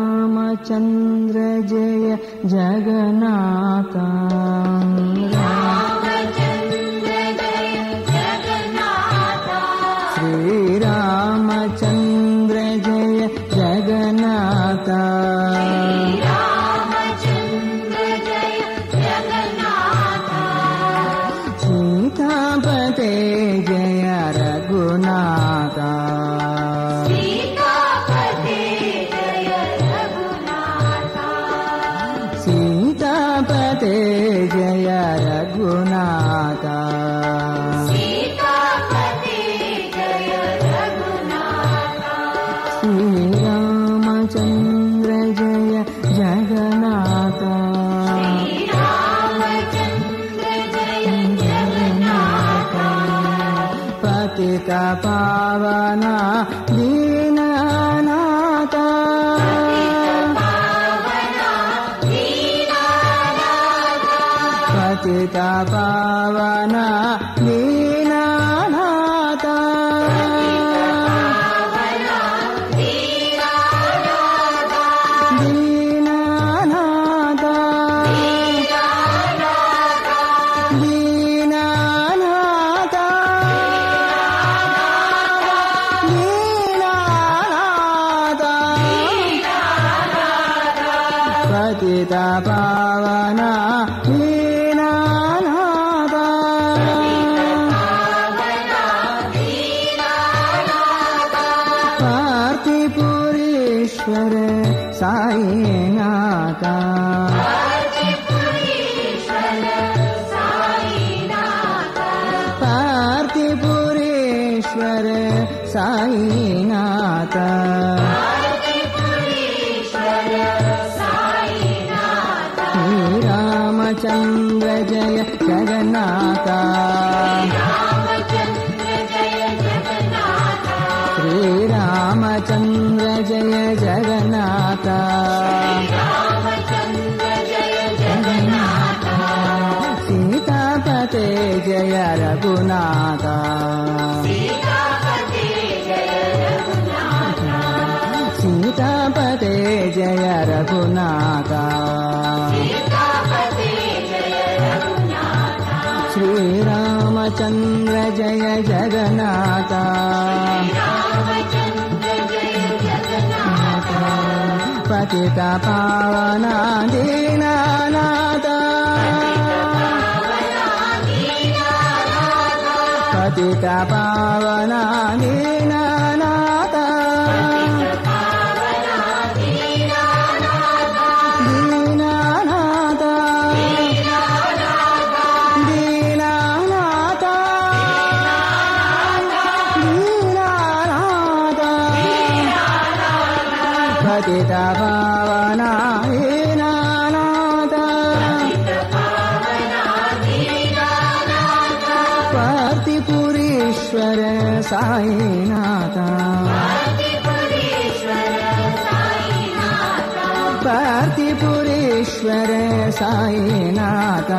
ಶ್ರೀರಾಮಚಂದ್ರ ಜಯ ಜಗನ್ನಾಥ ಶ್ರೀರಾಮಚಂದ್ರ ಜಯ ಜಗನ್ನಾಥ ಸೀತಾಪತೆ ಜಯ ರಘುನಾಥ ಸೀತಾಪತೆ ಜಯ ರಘುನಾಥ ಶ್ರೀರಾಮಚಂದ್ರ ಜಯ ಜಗನ್ನಾಥ ಪತಿತ ಪಾವನ ದೀನನಾಥ ಪತಿತ ಪಾವನ ದೀನನಾಥ ಪತಿತ ಪಾವನ ದೀನನಾಥ ಪಾರ್ಥಿಪುರೀಶ್ವರ ಸಾಯಿನಾಥ ಪಾರ್ಥಿಪುರೀಶ್ವರ ಸಾಯಿನಾಥ ಶ್ರೀರಾಮಚಂದ್ರ ಜಯ ಜಗನ್ನಾಥ ಶ್ರೀರಾಮಚಂದ್ರ ಜಯ ಜಗನ್ನಾಥ ಸೀತಾಪತೆ ಜಯ ರಘುನಾಥ ಸೀತಾಪತೆ ಜಯ ರಘುನಾಥ ಶ್ರೀರಾಮಚಂದ್ರ ಜಯ ಜಗನ್ನಾಥ ಪತಿತ ಪಾವನ ದೀನನಾಥ ಪತಿತ ಪಾವನ ದೀನನಾಥ ಪತಿತ ಪಾವನ ದೀನನಾಥ ಪಾರ್ಥಿಪುರೀಶ್ವರ ಸಾಯಿನಾಥ ಪಾರ್ಥಿಪುರೀಶ್ವರ ಸಾಯಿನಾಥ